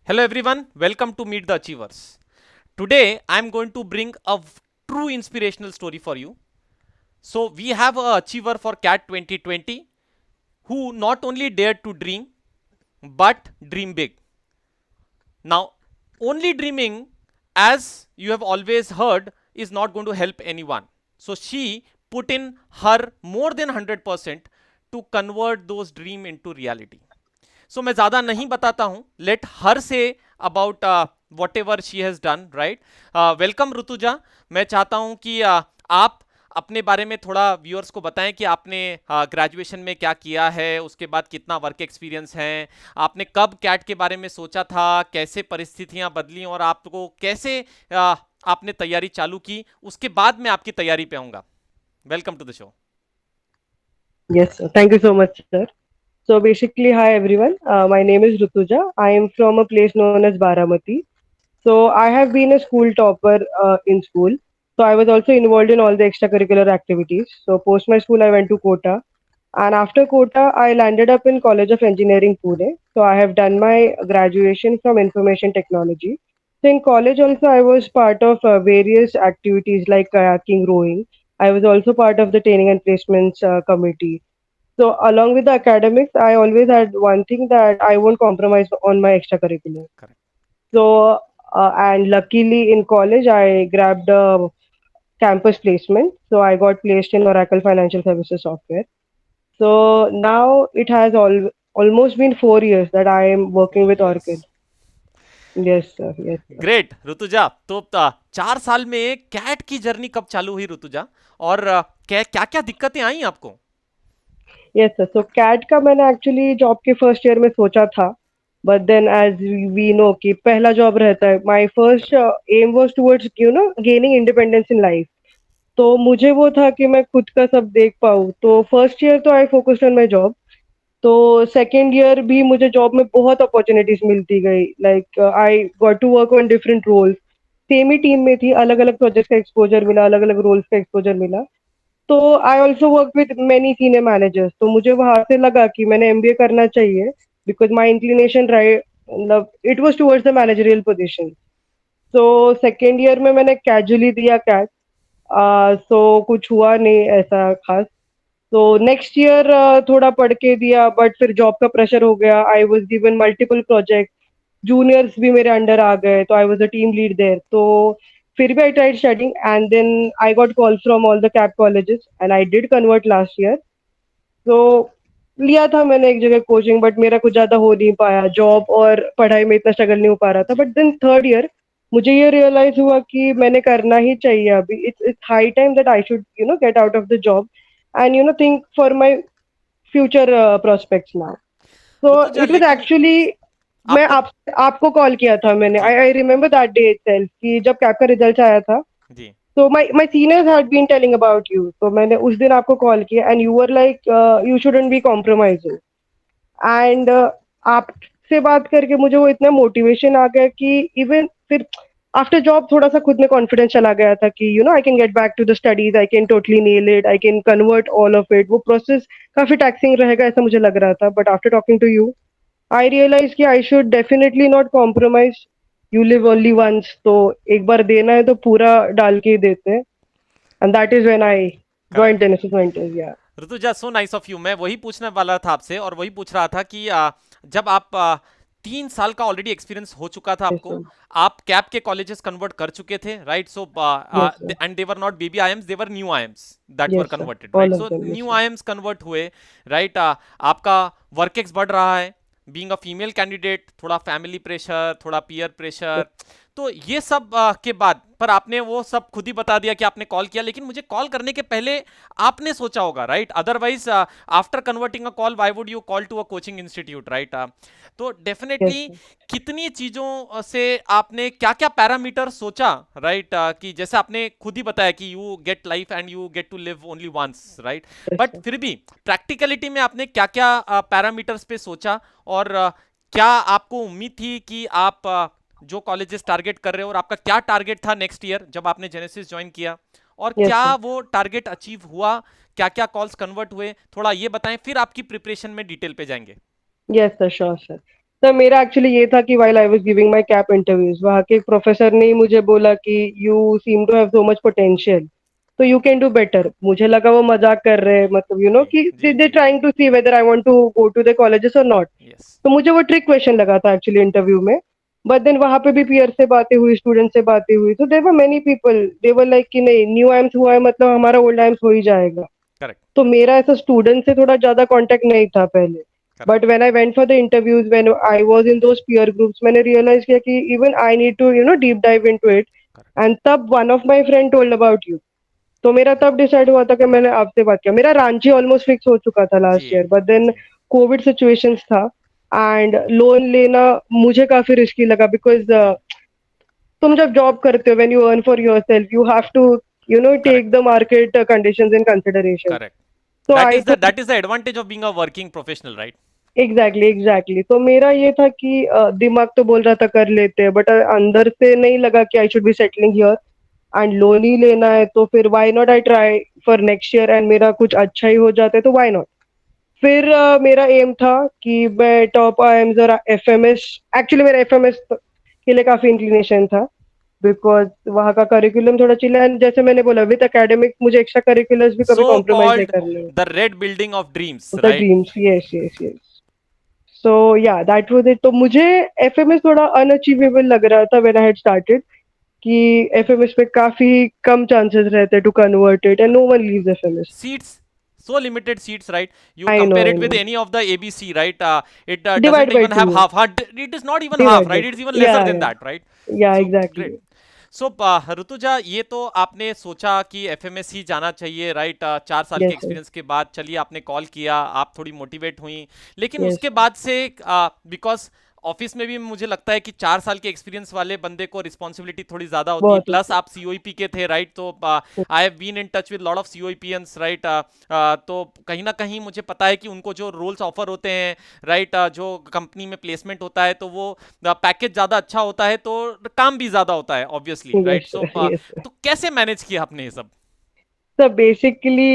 Hello everyone, welcome to Meet the Achievers. Today I am going to bring a true inspirational story for you. So we have a achiever for CAT 2020 who not only dared to dream but dream big. Now, only dreaming, as you have always heard, is not going to help anyone. So she put in her more than 100% to convert those dream into reality. सो मैं ज्यादा नहीं बताता हूं, let her say about what ever she has done, right. Welcome Rutuja. मैं चाहता हूं कि आप अपने बारे में थोड़ा व्यूअर्स को बताएं कि आपने ग्रेजुएशन में क्या किया है, उसके बाद कितना वर्क एक्सपीरियंस है, आपने कब कैट के बारे में सोचा था, कैसे परिस्थितियां बदली और आपको कैसे आपने तैयारी चालू की, उसके बाद मैं आपकी तैयारी पे आऊंगा। Welcome to the show. Yes, sir. Thank you so much, sir. So basically, hi everyone. My name is Rutuja. I am from a place known as Baramati. So I have been a school topper in school. So I was also involved in all the extracurricular activities. So post my school, I went to Kota, and after Kota, I landed up in College of Engineering, Pune. So I have done my graduation from Information Technology. So in college also, I was part of various activities like kayaking, rowing. I was also part of the training and placements committee. So along with the academics, I always had one thing that I won't compromise on my extracurricular. Correct. So and luckily in college, I grabbed a campus placement. So I got placed in Oracle Financial Services Software. So now it has almost been 4 years that I am working 4 with years। Oracle. Yes, sir. Yes, sir. Great Rutuja. तो 4 साल में cat की journey कब चालू हुई ऋतुजा, और क्या क्या क्या दिक्कतें आई आपको? यस सर, सो कैट का मैंने एक्चुअली जॉब के फर्स्ट ईयर में सोचा था, but then as we know कि पहला जॉब रहता है, my first correct. Aim was towards gaining independence in life. तो मुझे वो था कि मैं खुद का सब देख पाऊँ, तो फर्स्ट ईयर तो I focused on my job. तो सेकेंड ईयर भी मुझे जॉब में बहुत अपॉर्चुनिटीज मिलती गई, like I got to work on different roles. Same ही टीम में थी, अलग अलग प्रोजेक्ट का एक्सपोजर मिला, अलग अलग रोल्स का एक्सपोजर मिला। तो I also work with many senior managers, तो मुझे वहां से लगा कि मैंने एमबीए करना चाहिए, बिकॉज माई इंक्लिनेशन राइट, मतलब it was towards the managerial position. So second year में मैंने कैजुअली दिया कैट। सो कुछ हुआ नहीं ऐसा खास। तो नेक्स्ट ईयर थोड़ा पढ़ के दिया, बट फिर जॉब का प्रेशर हो गया, I was given multiple project, juniors भी मेरे अंडर आ गए, तो I was a team lead there. तो फिर भी I tried studying and then I got call from all the CAP colleges and I did convert last year. तो लिया था मैंने एक जगह कोचिंग, बट मेरा कुछ ज्यादा हो नहीं पाया, जॉब और पढ़ाई में इतना स्ट्रगल नहीं हो पा रहा था। जी। बट देन थर्ड ईयर मुझे ये रियलाइज हुआ कि मैंने करना ही चाहिए अभी, it's high time that I should get out of the job and think for my future prospects now. So Rituja it was लेकिन एक्चुअली, मैं आपको। आपको कॉल किया था मैंने, जी। I remember that day itself कि जब कैब का रिजल्ट आया था। जी। तो my seniors had been telling about you, तो मैंने उस दिन आपको कॉल किया and you were like you shouldn't be compromising. And आपसे बात करके मुझे वो इतना मोटिवेशन आ गया कि इवन फिर आफ्टर जॉब थोड़ा सा खुद में कॉन्फिडेंस चला गया था कि I can get back to the studies, I can totally nail it, I can convert all of it. वो प्रोसेस काफी टैक्सिंग रहेगा ऐसा मुझे लग रहा था, but after talking to you I realize कि I should definitely not compromise. You live only once, तो एक बार देना है तो पूरा डाल के ही देते हैं। And that is when I correct. Joint tenacious ventures. Yeah Rituja, so nice of you. मैं वही पूछने वाला था आपसे, और वही पूछ रहा था कि जब आप 3 साल का ऑलरेडी एक्सपीरियंस हो चुका था यस आपको, सर। आप कैप के कॉलेजेस कन्वर्ट कर चुके थे, right? So yes sir. And they were not baby IIMs, they were new IIMs that were yes sir. Converted, right? All of so them. Yes new sir. IIMs convert हुए, right? आपका work ex बढ़ रहा है, being a female candidate, थोड़ा family pressure, थोड़ा peer pressure. तो ये सब के बाद पर आपने वो सब खुद ही बता दिया कि आपने कॉल किया, लेकिन मुझे कॉल करने के पहले आपने सोचा होगा, right? Otherwise after converting a call, why would you call to a coaching institute, right? तो यस डेफिनेटली सर। कितनी चीजों से आपने क्या क्या पैरामीटर सोचा, राइट? कि जैसे आपने खुद ही बताया कि you get life and you get to live only once, right? Yes but sir. फिर भी प्रैक्टिकलिटी में आपने क्या क्या पैरामीटर्स पे सोचा, और क्या आपको उम्मीद थी कि आप जो कॉलेजेस टारगेट कर रहे हो, और आपका क्या टारगेट था नेक्स्ट ईयर जब आपने जेनेसिस ज्वाइन किया, और यस क्या सर। वो टारगेट अचीव हुआ? क्या क्या कॉल्स कन्वर्ट हुए, थोड़ा ये बताएं, फिर आपकी प्रिपरेशन में डिटेल पे जाएंगे। Yes sir, sure sir. Sir मेरा एक्चुअली ये था कि while I was giving my CAP interviews, वहाँ के प्रोफेसर ने ही मुझे बोला कि you seem to have so much potential, तो यू कैन डू बेटर। मुझे लगा वो मजाक कर रहे हैं, मतलब जी कि जी दे जी। Trying to see whether I want to go to the colleges और नॉट। यस। तो मुझे वो ट्रिक क्वेश्चन लगा था एक्चुअली इंटरव्यू में। बट देन वहां पे भी पीयर से बातें हुई, स्टूडेंट से बातें हुई, तो there were many people they were like कि नहीं, न्यू आइम्स हुआ है मतलब हमारा ओल्ड आइम्स हो ही जाएगा। करेक्ट तो मेरा ऐसा स्टूडेंट से थोड़ा ज्यादा कांटेक्ट नहीं था पहले। Correct but when I went for the interviews, when I was in those peer groups, मैंने रियलाइज किया कि even I need to deep dive into it. Correct. And तब one of my friend told about you. तो मेरा तब decide हुआ था कि मैंने आपसे बात किया। मेरा रांची ऑलमोस्ट फिक्स हो चुका था जी लास्ट ईयर, बट देन जी। कोविड सिचुएशंस था एंड लोन लेना मुझे काफी रिस्की लगा, बिकॉज जी। तुम जब जॉब करते हो, when you earn for yourself, you have to take correct the market conditions in consideration. Correct. तो that I is the that is the advantage of being a working professional, right? Exactly exactly. तो मेरा ये था कि दिमाग तो बोल रहा था कर लेते हैं, बट अंदर से नहीं लगा कि I should be settling here. And loan ही लेना है तो फिर why not I try for next year, and मेरा कुछ अच्छा ही हो जाता है तो व्हाई नॉट। फिर मेरा एम था कि मैं टॉप आईएम्स और एफएमएस, एक्चुअली मेरा एफएमएस के लिए काफी इंक्लिनेशन था, बिकॉज वहाँ का करिकुलम थोड़ा चिल है। एंड जैसे मैंने बोला, विद एकेडमिक मुझे एक्स्ट्रा करिकुलर्स भी कभी सो कॉम्प्रोमाइज नहीं कॉल्ड करने हैं। The red building of dreams, the right? Dreams, yes yes yes. So yeah that was it. तो मुझे एफएमएस थोड़ा अनअचीवेबल लग रहा था व्हेन आई हैड स्टार्टेड, कि एफएमएस पे काफी कम चांसेस रहते हैं to convert it, and no one leaves FMS. Seats, so limited seats, right? You I know compare I it with know. any of the ABC, right? It doesn't divide by even two have है। half. It is not even half, divide by right? It's even two, lesser than that, right? Yeah So great. Exactly. सो ऋतुजा, ये तो आपने सोचा कि FMS ही जाना चाहिए, right? 4 साल के यस यस एक्सपीरियंस के बाद चलिए आपने कॉल किया, आप थोड़ी मोटिवेट हुई, लेकिन यस। उसके बाद से बिकॉज ऑफिस में भी मुझे लगता है कि 4 साल के एक्सपीरियंस वाले बंदे को रिस्पॉन्सिबिलिटी थोड़ी ज्यादा होती है, बहुत प्लस होती आप सीओईपी के थे, राइट? तो I have been in touch with lot of COEPians, right? तो कहीं ना कहीं मुझे पता है कि उनको जो रोल्स ऑफर होते हैं, राइट, जो कंपनी में प्लेसमेंट होता है, तो वो पैकेज ज्यादा अच्छा होता है, तो काम भी ज्यादा होता है ऑब्वियसली, है। राइट? Yes so yes. तो कैसे मैनेज किया आपने ये सब? सर बेसिकली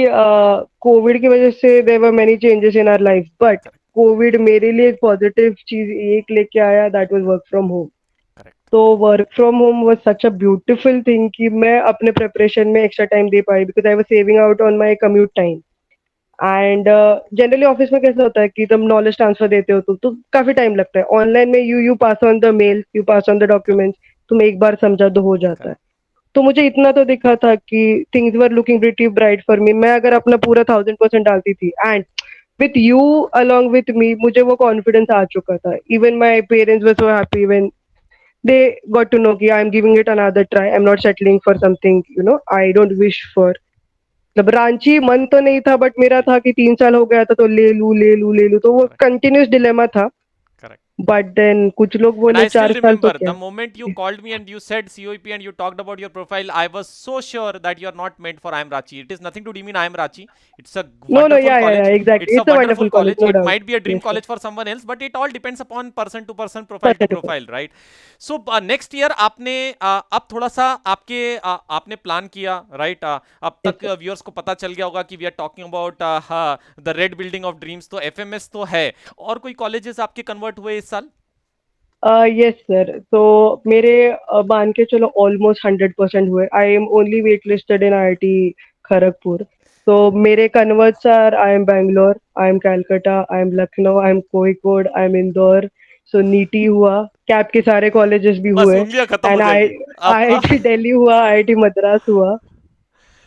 कोविड की वजह से there were many changes in our life, but correct covid मेरे लिए एक पॉजिटिव चीज एक लेके आया, that was work from home. Correct तो work from home was such a beautiful thing कि मैं अपने प्रिपरेशन में एक्स्ट्रा टाइम दे पाई, because I was saving out on my commute time. And generally office में कैसा होता है कि तुम नॉलेज ट्रांसफर देते हो तो काफी टाइम लगता है। ऑनलाइन में you pass on the mail, you pass on the correct documents, तुम एक बार समझा तो हो जाता है। करेक्ट तो मुझे इतना तो दिखा था कि things were looking pretty bright for me. मैं अगर अपना पूरा 1000% डालती थी, and with you along with me, मुझे वो कॉन्फिडेंस आ चुका था। Even my parents were so happy when they got to know कि I'm giving it another try. I'm not settling for something I don't wish for. मतलब रांची मन तो नहीं था, बट मेरा जी था कि 3 साल हो गया था तो ले लूं ले लूं ले लूं, तो वो करेक्ट कंटिन्यूस डिलेमा था। करेक्ट। बट देन कुछ लोग And बोले I still 4 साल तो remember the क्या। moment you called me and you said COEP and you talked about your profile, I was so sure that you are not meant for I am Rachi. It is nothing to demean I am Rachi. It's a no no, wonderful yeah college. Exactly, It's a it's a wonderful wonderful college, college. No It doubt. might be a dream yes sir. college for someone else, but it all depends upon person to person, profile to perfect. profile, right? So next year आपने अब थोड़ा सा आपके आपने plan किया, right? अब yes तक viewers को पता चल गया होगा कि we are talking about the red building of dreams. तो एफएमएस तो है, और कोई कॉलेजेस आपके कन्वर्ट हुए इस साल? Yes sir. तो मेरे मान के चलो ऑलमोस्ट 100% हुए। I am only wait listed in IIT Kharagpur. तो मेरे converts are, IIM Bangalore, IIM Calcutta, IIM Lucknow, IIM Kozhikode, IIM Indore. So NITIE हुआ, कैप के सारे कॉलेजेस भी बस हुए। उंगलियां खत्म हो एंड आई जाएगी अब। आईआईटी दिल्ली हुआ, आईआईटी मद्रास हुआ।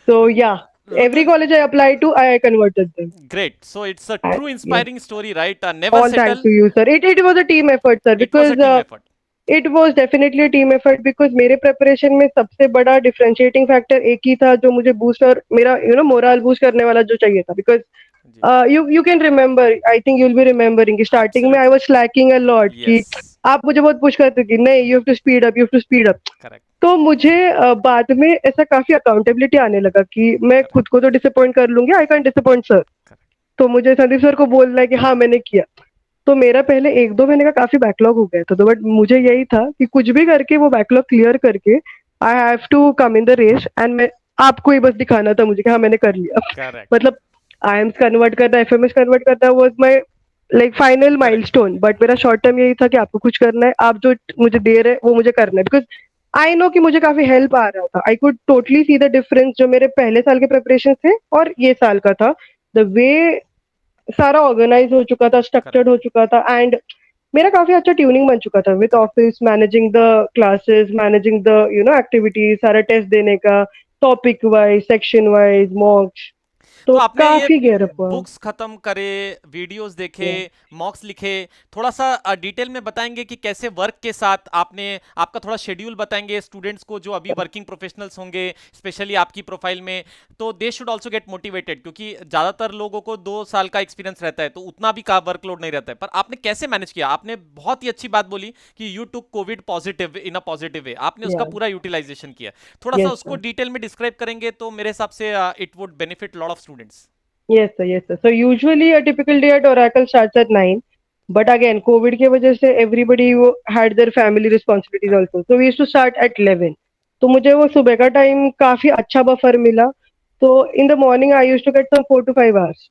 So yeah, Ritu, every college I applied to, I converted them. Great, so it's a I, true yes, inspiring story, right? Never all thanks settle. to you, sir. It was a team effort, sir, it was a because team effort. it was definitely a team effort. Because मेरे preparation में सबसे बड़ा differentiating factor एक ही था जो मुझे boost और मेरा मोरल boost करने वाला जो चाहिए था। Because जी। you can remember, I think you'll be remembering कि starting में I absolutely. was slacking a lot कि यस। आप मुझे बहुत push करते थे कि नहीं, you have to speed up, you have to speed up. Correct तो मुझे बाद में ऐसा काफी अकाउंटेबिलिटी आने लगा कि मैं करेक्ट खुद को तो डिसअपॉइंट कर लूंगी, I can disappoint sir. Correct तो मुझे संदीप सर को बोलना है कि हाँ मैंने किया। तो मेरा पहले 1-2 महीने का काफी बैकलॉग हो गया था, तो बट मुझे यही था कि कुछ भी करके वो बैकलॉग क्लियर करके I have to come in the race. And मैं आपको ही बस दिखाना था मुझे कि हाँ मैंने कर लिया। करेक्ट। मतलब आई एम्स कन्वर्ट करना, एफएमएस कन्वर्ट करना was my like final correct. Milestone, but मेरा शॉर्ट टर्म यही था कि आपको कुछ करना है, आप जो मुझे दे रहे हैं वो मुझे करना है, बिकॉज आई नो कि मुझे काफी हेल्प आ रहा था। I could totally see the difference जो मेरे पहले साल के प्रिपरेशन थे और ये साल का था। द वे सारा ऑर्गेनाइज हो चुका था, करेक्ट। स्ट्रक्चर्ड हो चुका था, एंड मेरा काफी अच्छा ट्यूनिंग बन चुका था with correct. Office managing the classes, managing the activities, सारा टेस्ट देने का, टॉपिक वाइज, सेक्शन वाइज, मॉक्स। तो तो आपने ये काफी गेयर अप हुआ। बुक्स खत्म करे, वीडियोस देखे, Yeah. मॉक्स लिखे, थोड़ा सा डिटेल में बताएंगे कि कैसे वर्क के साथ आपने आपका थोड़ा शेड्यूल बताएंगे स्टूडेंट्स को जो अभी वर्किंग प्रोफेशनल्स होंगे, स्पेशली आपकी प्रोफाइल में, तो they should also get motivated, क्योंकि ज़्यादातर लोगों को 2 साल का एक्सपीरियंस रहता है तो उतना भी का वर्कलोड नहीं रहता है। पर आपने कैसे मैनेज किया? आपने बहुत ही अच्छी बात बोली कि you took Covid positive in a positive way, आपने उसका Yeah. पूरा यूटिलाइजेशन किया। थोड़ा सा Yes, उसको sir. डिटेल में डिस्क्राइब करेंगे तो मेरे हिसाब से it would benefit lot of students. Yes, sir. Yes, sir. So usually a typical day at Oracle starts at 9. But again, COVID की वजह से everybody had their family responsibilities correct. also. So we used to start at 11. तो मुझे वो सुबह का time काफी अच्छा बफर मिला. तो in the morning I used to get some 4 to 5 hours.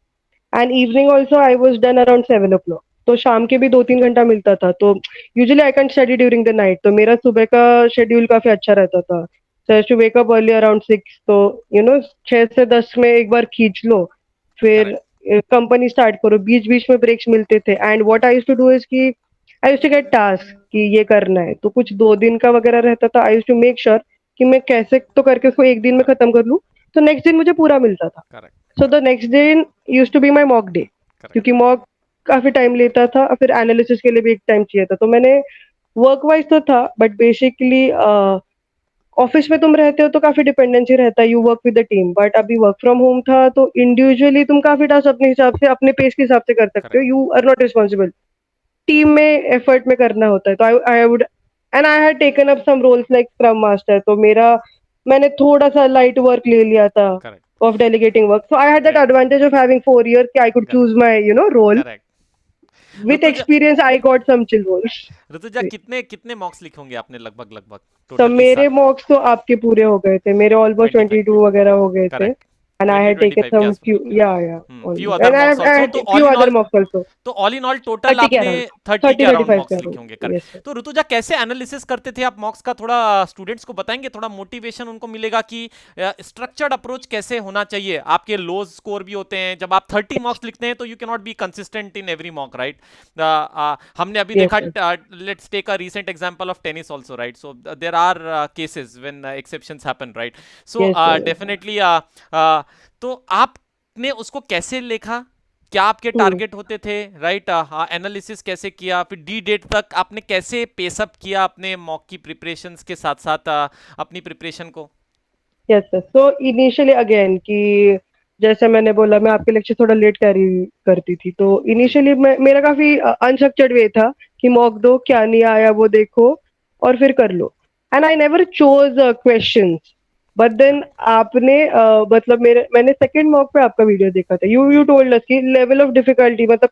And evening also I was done around 7 o'clock. तो शाम के भी 2-3 घंटा मिलता था. तो usually I can study during the night. तो मेरा सुबह का शेड्यूल काफी अच्छा रहता था. So I used to wake up early around 6. तो 6 से 10 में एक बार खींच लो. फिर करेक्ट। कंपनी स्टार्ट करो, बीच बीच में ब्रेक्स मिलते थे, and what I used to do is कि I used to get task कि ये करना है, तो कुछ 2 दिन का वगैरह रहता था। I used to make sure कि मैं कैसे तो करके उसको एक दिन में करेक्ट। खत्म कर लूँ, तो नेक्स्ट दिन मुझे पूरा मिलता था। Correct. So the next day used to be my mock day, correct. क्योंकि मॉक काफी टाइम लेता था, फिर एनालिसिस के लिए भी एक टाइम चाहिए था। तो मैंने वर्क वाइज तो था, बट बेसिकली ऑफिस में तुम रहते हो तो काफी डिपेंडेंसी रहता है, you work with the team, but अभी वर्क फ्रॉम होम था तो इंडिविजुअली तुम काफी टास्क अपने हिसाब से, अपने पेस के हिसाब से कर सकते हो, correct. You are not responsible. Team में एफर्ट में करना होता है, तो I would and I had taken up some roles like scrum master, तो मेरा मैंने थोड़ा सा लाइट वर्क ले लिया था correct. Of delegating work, so I had that great. Advantage of having 4 years कि I could correct. Choose my role. Correct. With Rituja, experience I got some chill roles. Rituja कितने कितने मॉक्स लिखे होंगे आपने लगभग लगभग तो टोटल इस मेरे साल? मॉक्स तो आपके पूरे हो गए थे, मेरे ऑलमोस्ट 25। 22 वगैरह हो गए थे, correct. And I twenty had twenty taken five के सम आसपास। Few, yeah few almost, other and mocks I also, had तो all few in other all, mocks also. तो ऑल इन ऑल टोटल 30 के आपने अराउंड, 30 के thirty thirty around five के मॉक्स लिखे होंगे। Around, yes correct. सर। तो ऋतुजा कैसे एनालिसिस करते थे आप मॉक्स का? थोड़ा स्टूडेंट्स को बताएंगे, थोड़ा मोटिवेशन उनको मिलेगा कि स्ट्रक्चर्ड अप्रोच कैसे होना चाहिए। आपके लोज स्कोर भी होते हैं, जब आप 30 मॉक्स लिखते हैं तो you can not be consistent in every mock, right? हमने अभी यस देखा, sir. Let's take a recent example of tennis also, right? So there are cases when exceptions happen, right? So yes sir. Definitely तो आपने उसको कैसे लिखा? क्या आपके हम्म। टारगेट होते थे, राइट? हाँ, एनालिसिस कैसे किया, फिर डी डेट तक आपने कैसे पेसअप किया अपने मॉक की प्रिपरेशंस के साथ साथ अपनी प्रिपरेशन को? Yes sir. So initially again कि जैसे मैंने बोला, मैं आपके लेक्चर थोड़ा लेट कैरी करती थी, तो जी। इनिशियली मेरा काफी अनस्ट्रक्चर्ड वे था कि मॉक दो, क्या नहीं आया वो देखो और फिर कर लो, and I never chose questions. But then correct. आपने मतलब मैंने सेकंड मॉक पे आपका वीडियो देखा था, यू जी। टोल्ड अस कि लेवल ऑफ डिफिकल्टी, मतलब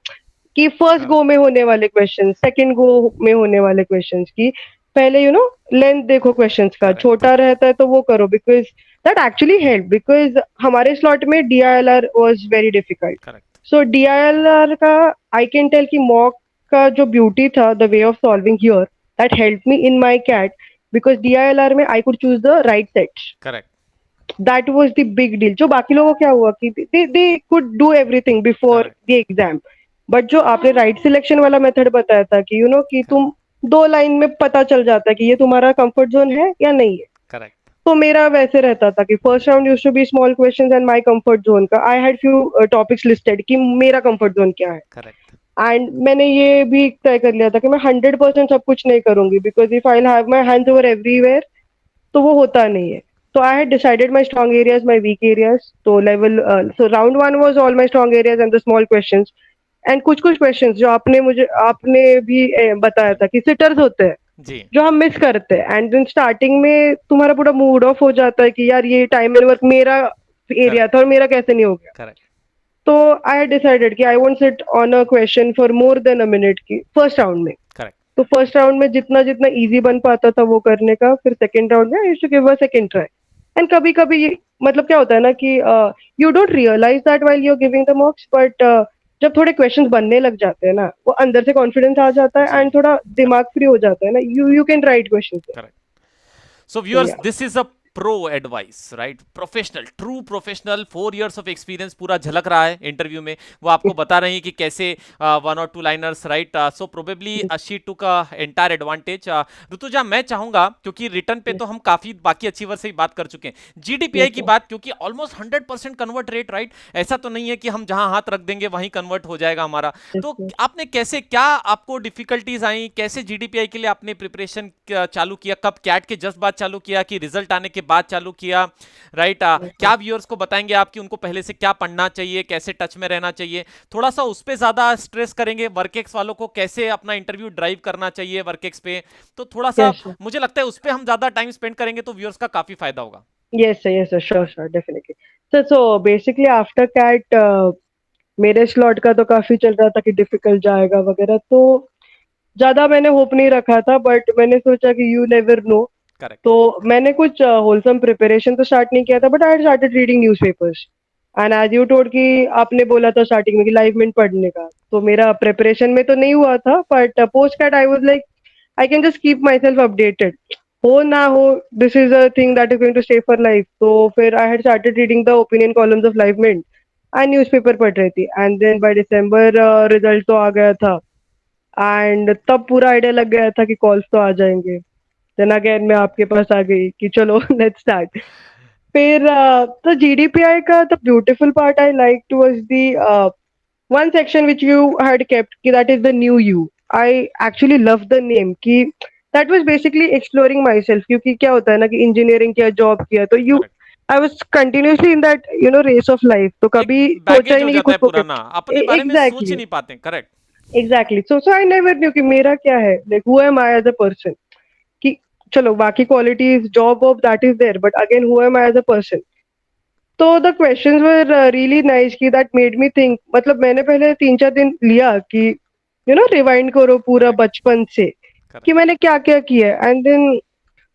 कि फर्स्ट गो करेक्ट। में होने वाले क्वेश्चन, सेकंड गो में होने वाले क्वेश्चंस की पहले लेंथ देखो क्वेश्चंस का, करेक्ट। छोटा रहता है तो वो करो, because that actually help, because हमारे स्लॉट में DILR was very difficult. Correct. So DILR का आई कैन टेल कि मॉक का जो ब्यूटी था, the way of solving here, that help me in my CAT, because DILR में I could choose the right sets. Correct. That was the big deal. जो बाकी लोगों को क्या हुआ कि they could do everything before correct. The exam, but जो आपने राइट सिलेक्शन वाला मेथड बताया था कि कि करेक्ट। तुम 2 लाइन में पता चल जाता है कि ये तुम्हारा कंफर्ट जोन है या नहीं है। करेक्ट। तो मेरा वैसे रहता था कि first round used to be small questions and my comfort zone का I had few topics listed कि मेरा कंफर्ट जोन क्या है, करेक्ट। एंड मैंने ये भी तय कर लिया था कि मैं 100% सब कुछ नहीं करूंगी, because if I have my hands over everywhere तो वो होता नहीं है। तो I had decided my strong areas, my weak areas, तो level so round one was all my strong areas and the small questions, and कुछ कुछ questions जो आपने भी बताया था कि सिटर्स होते हैं जी। जो हम मिस करते हैं, एंड देन स्टार्टिंग में तुम्हारा पूरा मूड ऑफ हो जाता है कि यार ये टाइम एंड वर्क मेरा एरिया करेक्ट। था और मेरा कैसे नहीं हो गया। करेक्ट। तो आई हैड डिसाइडेड कि I won't sit on a question for more than a minute की फर्स्ट राउंड में। करेक्ट। तो फर्स्ट राउंड में जितना जितना इजी बन पाता था वो करने का, फिर सेकंड राउंड में I used to give a second try. And कभी कभी मतलब क्या होता है ना कि you don't realise that while you are giving the mocks, but जब थोड़े क्वेश्चंस बनने लग जाते हैं ना, वो अंदर से कॉन्फिडेंस आ जाता है जी, एंड थोड़ा दिमाग फ्री हो जाता है ना, you can write questions. Correct. So तो viewers, या this is a pro advice, right? Professional, true professional, 4 years of experience पूरा झलक रहा है इंटरव्यू में। वो आपको बता रही है कि कैसे वन और two liners, right? So probably she took entire advantage. Rituja, मैं चाहूंगा क्योंकि रिटर्न पे तो हम काफी बाकी अचीवर से ही बात कर चुके हैं, जीडीपीआई यस की बात, क्योंकि ऑलमोस्ट 100% कन्वर्ट रेट, राइट? ऐसा तो नहीं है कि हम जहां हाथ रख देंगे वहीं कन्वर्ट हो जाएगा हमारा। तो यस। आपने कैसे, क्या आपको डिफिकल्टीज आई, कैसे जीडीपीआई के लिए आपने प्रिपरेशन चालू किया, कब कैट के जस्ट बाद चालू किया कि रिजल्ट आने के बाद चालू किया, राइट? क्या व्यूअर्स को बताएंगे आप कि उनको पहले से क्या पढ़ना चाहिए, कैसे टच में रहना चाहिए? थोड़ा सा उस पर ज्यादा स्ट्रेस करेंगे, वर्केक्स वालों को कैसे अपना इंटरव्यू ड्राइव करना चाहिए वर्केक्स पे, तो थोड़ा सा यस मुझे लगता है उस पर हम ज्यादा टाइम स्पेंड करेंगे तो व्यूअर्स का काफी फायदा होगा। Yes yes sure sure definitely. So basically after CAT मेरे स्लॉट का तो काफी चल रहा था कि डिफिकल्ट जाएगा वगैरह, तो ज्यादा मैंने होप नहीं रखा था, बट मैंने सोचा कि यू नेवर नो। करेक्ट। तो मैंने कुछ होलसम प्रिपरेशन तो स्टार्ट नहीं किया था, but I had started reading newspapers. And as you told कि आपने बोला था स्टार्टिंग में कि लाइव मिनट पढ़ने का, तो मेरा प्रिपरेशन में तो नहीं हुआ था, but post CAT I was like I can just keep my self updated, हो ना हो, this is a thing that is going to stay for life. तो फिर I had started reading the opinion columns of live mint and newspaper पढ़ रही थी, and then by December result तो आ गया था, एंड तब पूरा आइडिया लग गया था कि कॉल्स तो आ जाएंगे। देन अगेन मैं आपके पास आ गई कि चलो लेट्स स्टार्ट। फिर तो जीडीपीआई का the beautiful part I like was the one section which you had kept कि that is the new you. I actually love the name कि that was basically exploring myself, क्योंकि क्या होता है ना कि इंजीनियरिंग किया, जॉब किया, तो you correct. I was continuously in that race of life, तो एक कभी सोचा बैगेज ही हो नहीं कि जाता खुद है को पुराना, अपने बारे में सोच ही एग्जैक्टली नहीं पाते, correct. Exactly. So I never knew कि मेरा क्या है, like who am I as a person, कि चलो बाकी qualities job of that is there, but again who am I as a person. तो the questions were really nice कि that made me think, मतलब मैंने पहले 3-4 दिन लिया कि रिवाइंड करो पूरा करेक्ट। बचपन से कि करेक्ट। मैंने क्या क्या किया, एंड देन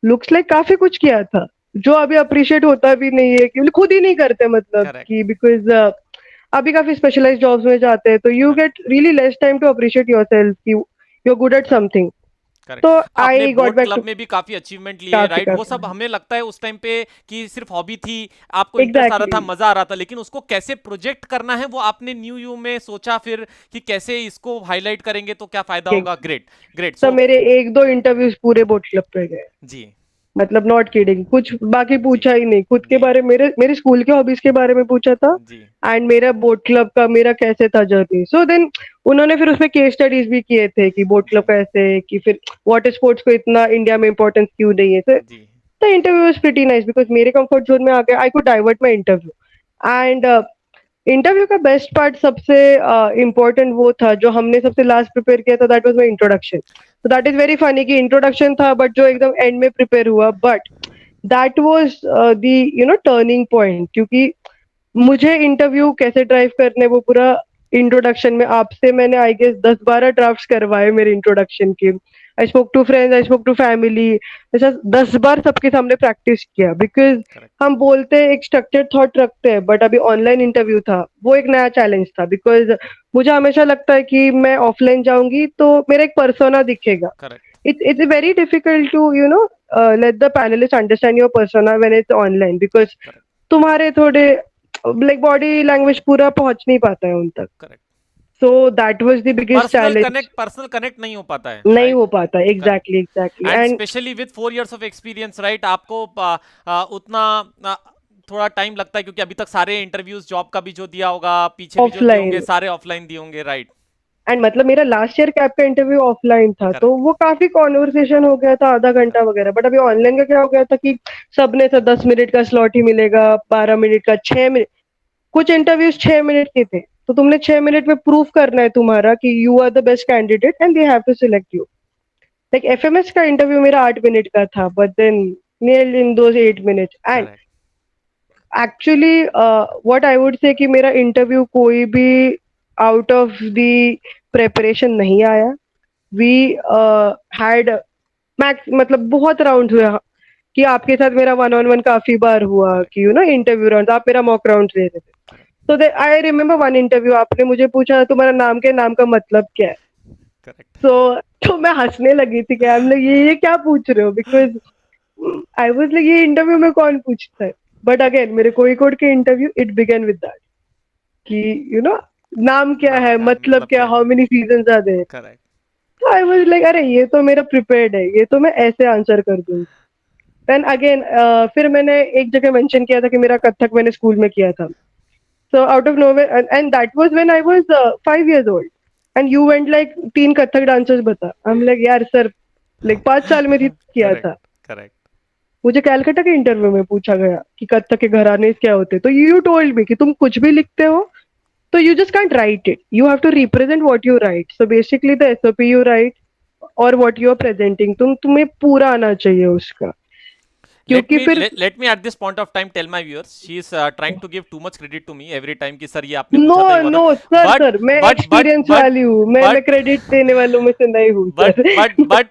लुक्स लाइक काफी कुछ किया था जो अभी अप्रिशिएट होता भी नहीं है, कि खुद ही नहीं करते, मतलब करेक्ट। कि बिकॉज अभी काफी स्पेशलाइज्ड जॉब्स में जाते हैं, तो you correct. Get really less time to appreciate yourself कि you are good at correct. Something. Correct. तो आपने I got boat back club to में भी काफी अचीवमेंट लिए, काफी राइट? वो सब काफी हमें लगता है उस टाइम पे कि सिर्फ हॉबी थी, आपको इंटरेस्ट आ रहा था, एग्जैक्टली। मजा आ रहा था, लेकिन उसको कैसे प्रोजेक्ट करना है वो आपने न्यू यू में सोचा फिर कि कैसे इसको हाईलाइट करेंगे तो क्या फायदा होगा। ग्रेट। ग्रेट। तो सो मेरे 1-2 इंटरव्यूज पूरे बोट क्लब पे गए, जी। मतलब नॉट किडिंग, कुछ बाकी जी। पूछा ही नहीं, खुद के जी। बारे में, मेरे स्कूल के हॉबीज के बारे में पूछा था, जी। एंड मेरा बोट क्लब का मेरा कैसे था जर्नी। सो देन उन्होंने फिर उसमें केस स्टडीज भी किए थे कि बोट क्लब जी। कैसे, कि फिर वाटर स्पोर्ट्स को इतना इंडिया में इंपॉर्टेंस क्यों नहीं है। So जी। the interview was pretty nice because मेरे कंफर्ट जोन में आ गया, I could divert my interview. And interview का बेस्ट पार्ट सबसे इम्पोर्टेंट वो था जो हमने सबसे लास्ट प्रिपेयर किया था, दैट वाज माय इंट्रोडक्शन। तो दैट इज वेरी फनी कि इंट्रोडक्शन था बट जो करेक्ट। एकदम एंड में प्रिपेयर हुआ, but that was the turning point, क्योंकि मुझे इंटरव्यू कैसे ड्राइव करने वो पूरा इंट्रोडक्शन में आपसे मैंने आई गेस 10-12 ड्राफ्ट्स करवाए मेरे इंट्रोडक्शन के। I spoke to friends, I spoke to family, ऐसा 10 बार सबके सामने प्रैक्टिस किया, बिकॉज करेक्ट। हम बोलते हैं एक स्ट्रक्चर्ड थॉट रखते हैं, बट अभी ऑनलाइन इंटरव्यू था, वो एक नया चैलेंज था, बिकॉज मुझे हमेशा लगता है कि मैं ऑफलाइन जाऊंगी तो मेरा एक पर्सोना दिखेगा। Correct. It's very difficult to let the panelists understand your persona when it's online, because correct. तुम्हारे थोड़े लाइक बॉडी लैंग्वेज पूरा पहुंच नहीं पाता है उन तक। Correct. So that was the biggest challenge. Personal connect नहीं हो पाता है, नहीं राइट? हो पाता, correct. Exactly exactly. And and specially with 4 years of experience, right? आपको उतना आ, थोड़ा टाइम लगता है क्योंकि अभी तक सारे इंटरव्यूज जॉब का भी जो दिया होगा, पीछे भी जो दिए होंगे, ऑफलाइन, सारे ऑफलाइन दिए होंगे, राइट? एंड मतलब मेरा लास्ट ईयर कैप का इंटरव्यू ऑफलाइन था, तो करेक्ट। वो काफी कॉन्वर्सेशन हो गया था, आधा घंटा करेक्ट। वगैरह। बट अभी ऑनलाइन का क्या हो गया था कि सबने तो 10 मिनट का स्लॉट ही मिलेगा, 12 मिनट का, 6 मिनट, कुछ इंटरव्यूज 6 मिनट के थे, तो तुमने 6 मिनट में प्रूव करना है तुम्हारा कि you are the best candidate and they have to select you. Like FMS का इंटरव्यू मेरा 8 मिनट का था, but then nailed in those 8 minutes. And correct. Actually what I would say कि मेरा इंटरव्यू कोई भी आउट ऑफ द प्रेपरेशन नहीं आया। वी हैड मैक्स, मतलब बहुत राउंड हुआ, कि आपके साथ मेरा 1-on-1 काफी बार हुआ करेक्ट। कि इंटरव्यू राउंड, आप मेरा मॉक राउंड ले रहे थे। तो आई रिमेम्बर वन इंटरव्यू, आपने मुझे पूछा तुम्हारा नाम क्या है, नाम का मतलब क्या है? करेक्ट। सो तो मैं हंसने लगी थी कि हम लोग ये क्या पूछ रहे हो, बिकॉज आई वाज लाइक ये इंटरव्यू में कौन पूछता है? बट अगेन मेरे कोഴിकोड के interview it began with that कि यू नो नाम क्या नाम है, क्या है, मतलब मतलब क्या, क्या हाउ है। Many seasons are there? Correct. तो आई वाज लाइक अरे ये तो मेरा प्रिपेयर्ड है, ये तो मैं ऐसे आंसर कर दूंगी। देन अगेन फिर मैंने एक जगह मेंशन किया था कि मेरा कथक मैंने स्कूल में किया था। So out of nowhere, and that was when I was 5 years old. And you went like तीन कथक डांसर्स बता। I'm like यार सर, like 5 साल में ही किया करेक्ट। था। करेक्ट। मुझे कैलकाटा के इंटरव्यू में पूछा गया कि कथक के घराने क्या होते, तो यू टोल्ड मी कि तुम कुछ भी लिखते हो तो you just can't write it. You have to represent what you write. So basically the SOP you write और what you are presenting, तुम्हें पूरा आना चाहिए उसका, let क्योंकि me फिर let, let me at this point of time tell my viewers she is trying to give too much credit to me every time कि sir ये आपने नो पूछा था ये हुआ था। नो सर, बट सर मैं बट बट एक्सपीरियंस बट वाली हूँ, मैं बट क्रेडिट देने वालों में से नहीं हूँ but sir. But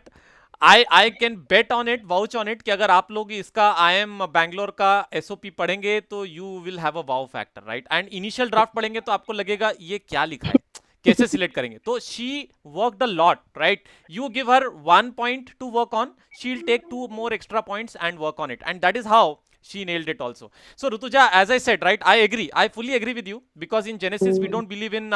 I can bet on it, vouch on it कि अगर आप लोग इसका आई एम बैंगलोर का एसओपी पढ़ेंगे तो you will have a wow factor, right? And initial draft पढ़ेंगे तो आपको लगेगा ये क्या लिखा है, कैसे सिलेक्ट करेंगे। तो she work the lot, right? You give her 1 point to work on, she'll take 2 more extra points and work on it, and that is how she nailed it also. So Rutuja, as I said, right, I agree, I fully agree with you, because in Genesis we don't believe in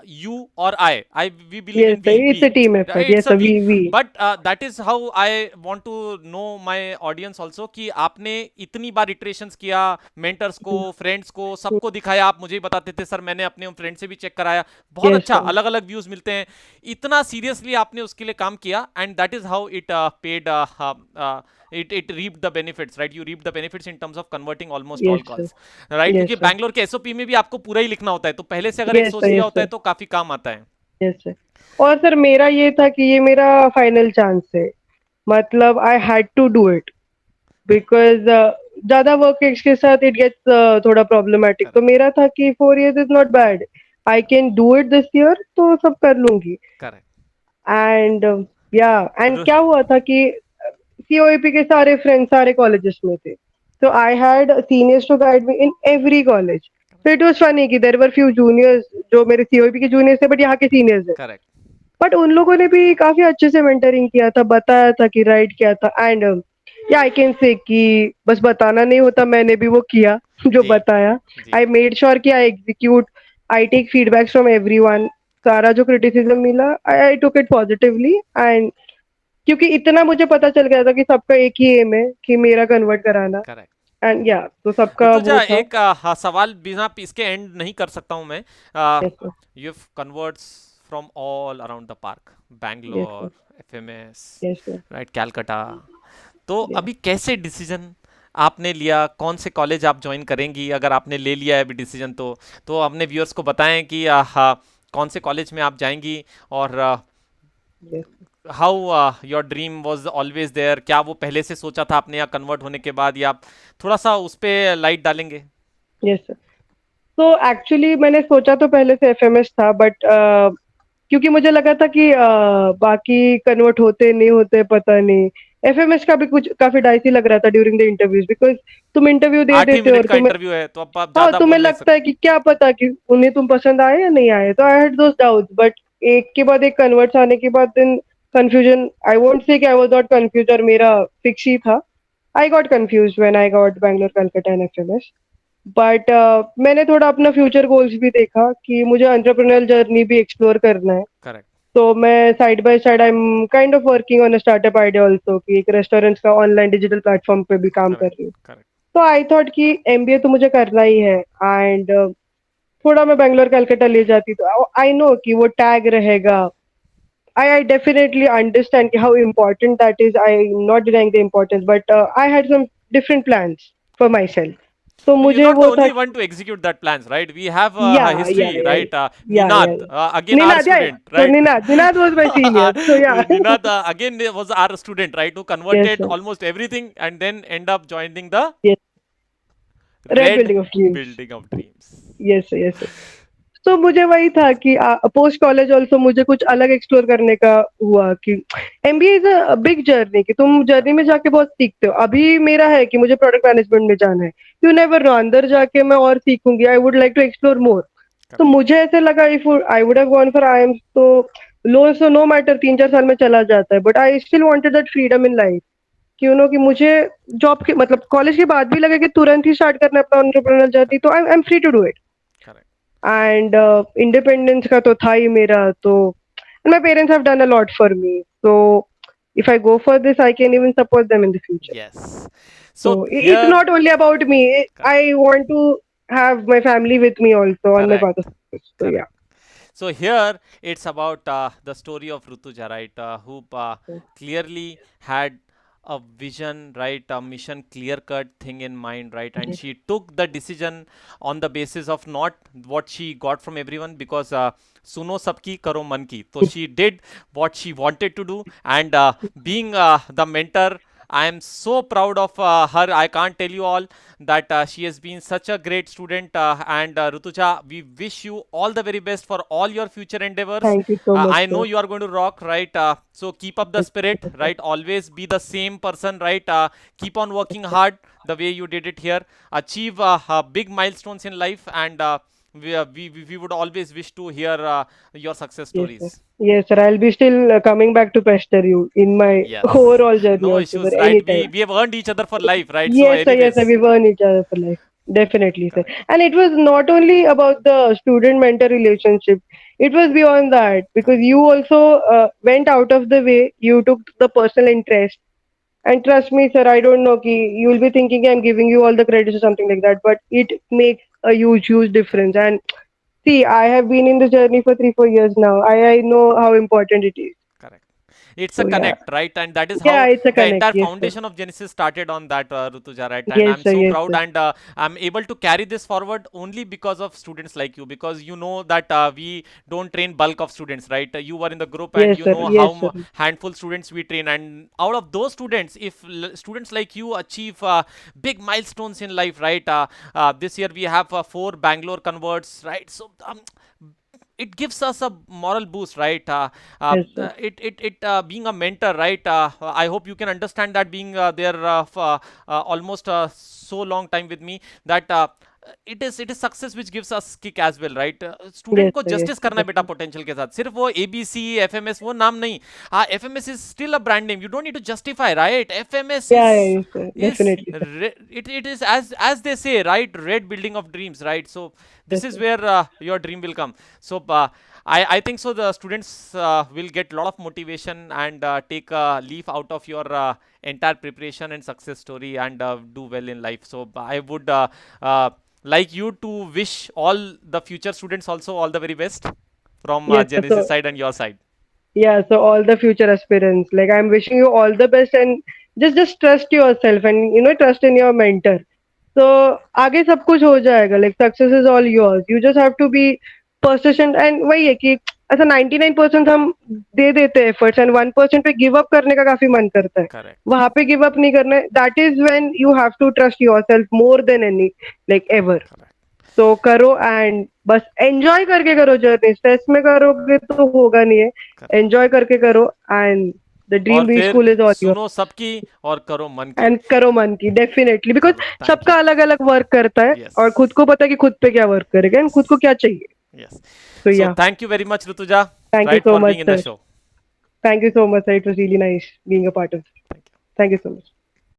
you or I we believe Yes in sir, it's a we, team effort. right? It's Yes a sir, we. we. But that is how I want to know my audience also कि आपने इतनी बार iterations किया, mentors को, friends को, सबको दिखाया, आप मुझे ही बताते थे सर मैंने अपने फ्रेंड से भी चेक कराया, बहुत Yes अच्छा, sir. अलग अलग व्यूज मिलते हैं, इतना सीरियसली आपने उसके लिए काम किया, and that is how it paid, it reaped the benefits, right? You reap the benefits in terms of converting almost Yes all sir. calls, right? Yes क्योंकि sir. बैंगलोर के एसओपी में भी आपको पूरा ही लिखना होता है, तो पहले से अगर एक Yes सोच sir. लिया Yes होता है sir. तो काफी काम आता है। Yes sir. और सर मेरा ये था कि ये मेरा फाइनल चांस है, मतलब I had to do it, because ज्यादा वर्क के साथ इट गेट्स थोड़ा प्रॉब्लमेटिक। तो करेक्ट। मेरा था कि 4 years is not bad, I can do it this year, तो सब कर लूंगी। करेक्ट। एंड या एंड क्या हुआ था कि सीओईपी के सारे फ्रेंड्स सारे कॉलेजेस में थे, तो I had seniors to guide me in every college. तो इट वाज फनी कि देयर वर फ्यू जूनियर्स जो मेरे सीओईपी के जूनियर्स थे, बट यहाँ के सीनियर्स है। करेक्ट। बट उन लोगों ने भी काफी अच्छे से मेंटरिंग किया था, बताया था कि राइट क्या था। एंड या आई कैन से कि बस बताना नहीं होता, मैंने भी वो किया जो जी। बताया। जी। आई मेड श्योर कि I execute, I take feedbacks from everyone. सारा जो क्रिटिसिज्म मिला I took it positively. And क्योंकि इतना मुझे पता चल गया था कि सबका एक ही एम है कि मेरा कन्वर्ट कराना। करेक्ट। एंड या तो सबका वो ऋतुजा, था। एक हाँ, सवाल बिना इसके एंड नहीं कर सकता हूं मैं। Yes you converts from all around the park, sir. Bangalore, FMS, yes sir. Right, Calcutta. तो यस अभी कैसे डिसीजन आपने लिया, कौन से कॉलेज आप ज्वाइन करेंगी, अगर आपने ले लिया है अभी डिसीजन, तो अपने व्यूअर्स को बताएं कि हाँ, कौन से कॉलेज में आप जाएंगी, और yes how your dream was always there, क्या वो पहले से सोचा था आपने या कन्वर्ट होने के बाद, या आप थोड़ा सा उस पे लाइट डालेंगे? Yes sir. तो एक्चुअली मैंने सोचा तो पहले से एफएमएस था, बट क्योंकि मुझे लगा था कि बाकी कन्वर्ट होते नहीं होते पता नहीं। एफएमएस का भी कुछ काफी डाइसी लग रहा था ड्यूरिंग द इंटरव्यूज, बिकॉज तुम इंटरव्यू दे 8 ही देते हो मिनट और का तुम्हें, इंटरव्यू है, तो अब आप हाँ ज्यादा तुम्हें बोल नहीं लगता है सकते। कि क्या पता कि उन्हें तुम पसंद आए या नहीं आए। तो I had those doubts, but एक के बाद एक कन्वर्ट्स आने के बाद then confusion, I won't say कि आई वाज नॉट कंफ्यूज और मेरा फिक्स ही था। I got confuse when I got Bangalore Calcutta and FMS. But मैंने थोड़ा अपना फ्यूचर गोल्स भी देखा कि मुझे एंटरप्रेन्योरल जर्नी भी एक्सप्लोर करना है। करेक्ट। तो मैं side by side I am kind of working on a startup idea also, कि एक रेस्टोरेंट्स का ऑनलाइन डिजिटल प्लेटफॉर्म पे भी काम कर करेक्ट। रही हूँ। करेक्ट। तो आई थॉट कि एमबीए तो मुझे करना ही है। एंड थोड़ा मैं बैंगलोर कलकत्ता ले जाती तो आई नो कि वो टैग रहेगा। I definitely understand how important that is. I'm not denying the importance, but I had some different plans for myself. तो You're मुझे not the वो था only one to execute that plans, right? We have a yeah, yeah, history, yeah, right? yeah, yeah, Ninad, yeah. again our Ninad, yeah. student, So right? Ninad was my senior. So yeah, Ninad, again was our student, right? Who yes, converted sir. almost everything and then end up joining the Yes, Red Red Building of Dreams. Building of Dreams. Yes, sir, yes, sir. तो मुझे वही था कि post college also मुझे कुछ अलग explore करने का हुआ कि MBA is a big journey, कि तुम जर्नी में जाके बहुत सीखते हो। अभी मेरा है कि मुझे प्रोडक्ट मैनेजमेंट में जाना है, यू नेवर नो, अंदर जाके मैं और सीखूंगी, I would like to explore more. तो करेक्ट। मुझे ऐसे लगा if I would have gone for IIMs तो लो, सो नो मैटर 3-4 साल में चला जाता है, but I still wanted that freedom in life, कि कि मुझे जॉब के मतलब कॉलेज के बाद भी लगे कि तुरंत ही स्टार्ट करना है अपना एंटरप्रेन्योर जर्नी, तो I am free to do it. Correct. And independence का तो था ही मेरा, तो my parents have done a lot for me, so if I go for this I can even support them in the future. Yes. So So it's here, not only about me. I correct, want to have my family with me also on my path correct, of success. So correct. yeah. So here it's about the story of Rutuja, right? Who clearly had a vision, right? A mission, clear-cut thing in mind, right? And Yes. she took the decision on the basis of not what she got from everyone, because suno sabki karo man ki. So she did what she wanted to do, and being the mentor, I am so proud of her. I can't tell you all that she has been such a great student. And Rutuja, we wish you all the very best for all your future endeavors. Thank you so much, I know sir. you are going to rock, right? So keep up the Thank spirit, you, sir. right? Always be the same person, right? Keep on working hard the way you did it here. Achieve big milestones in life, and we would always wish to hear your success Yes, sir. stories. Yes, sir. I'll be still coming back to pester you in my Yes, overall journey no also, sir. issues, right? Anytime. We have earned each other for life, right? So, Yes, sir. Yes, sir. anyways, We've earned each other for life. Definitely, sir. correct, And it was not only about the student-mentor relationship. It was beyond that, because correct, you also went out of the way. You took the personal interest. And trust me, sir, I don't know ki you will be thinking I'm giving you all the credits or something like that, but it makes a huge, huge difference. correct, And see, I have been in this journey for 3-4 years now. I know how important it is. correct. It's a So yeah, connect, right? And that is yeah, how it's a the connect. entire Yes, sir. foundation of Genesis started on that, Rutuja, right? And Yes, I'm sir. so Yes, proud, sir. and I'm able to carry this forward only because of students like you, because you know that we don't train bulk of students, right? You were in the group, and Yes, you sir. know how Yes, sir. handful students we train, and out of those students, if students like you achieve big milestones in life, right? This year we have 4 Bangalore converts, right? So it gives us a moral boost, right? Yes, sir. It being a mentor, right? I hope you can understand that, being there almost so long time with me, that it is success which gives us kick as well, right? Student Yes, को sir. Yes, justice sir. करना है बेटा Definitely. Potential के साथ, सिर्फ वो ABC FMS वो नाम नहीं। FMS is still a brand name, you don't need to justify, right? FMS Yeah, is yeah, yes, sir. is Definitely, sir. it is as they say, right? Red building of dreams, right? So Yes, this is sir. where your dream will come. So I think so the students will get a lot of motivation, and take a leaf out of your entire preparation and success story, and do well in life. So I would like you to wish all the future students also all the very best from Yes, sir. Genesis So side and your side. yeah, so all the future aspirants, like I'm wishing you all the best, and just trust yourself, and trust in your mentor. So आगे सब कुछ हो जाएगा, like success is all yours. You just have to be persistent, and वही है कि ऐसा 99% हम दे देते हैं efforts, and 1% पे give up करने का काफी मन करता है। Correct. वहां पे give up नहीं करना है. That is when you have to trust yourself more than any, like ever. Correct. तो करो, एंड बस एंजॉय करके करो जर्नी, स्ट्रेस में करोगे तो होगा नहीं है। Correct. एंजॉय करके करो, एंड द और ड्रीम बी फिर स्कूल इज ऑल योर। सुनो सबकी और करो मन की। एंड करो मन की, डेफिनेटली, बिकॉज चलो, थैंक सबका यू। अलग अलग वर्क करता है, यस, और खुद को पता है कि खुद पे क्या वर्क करेगा एंड खुद को क्या चाहिए। यस। तो So या, thank you very much, Rutuja, thank you right, so for much being in the sir. show. Thank you so much sir, it was really nice being a part of. Thank you. Thank you so much.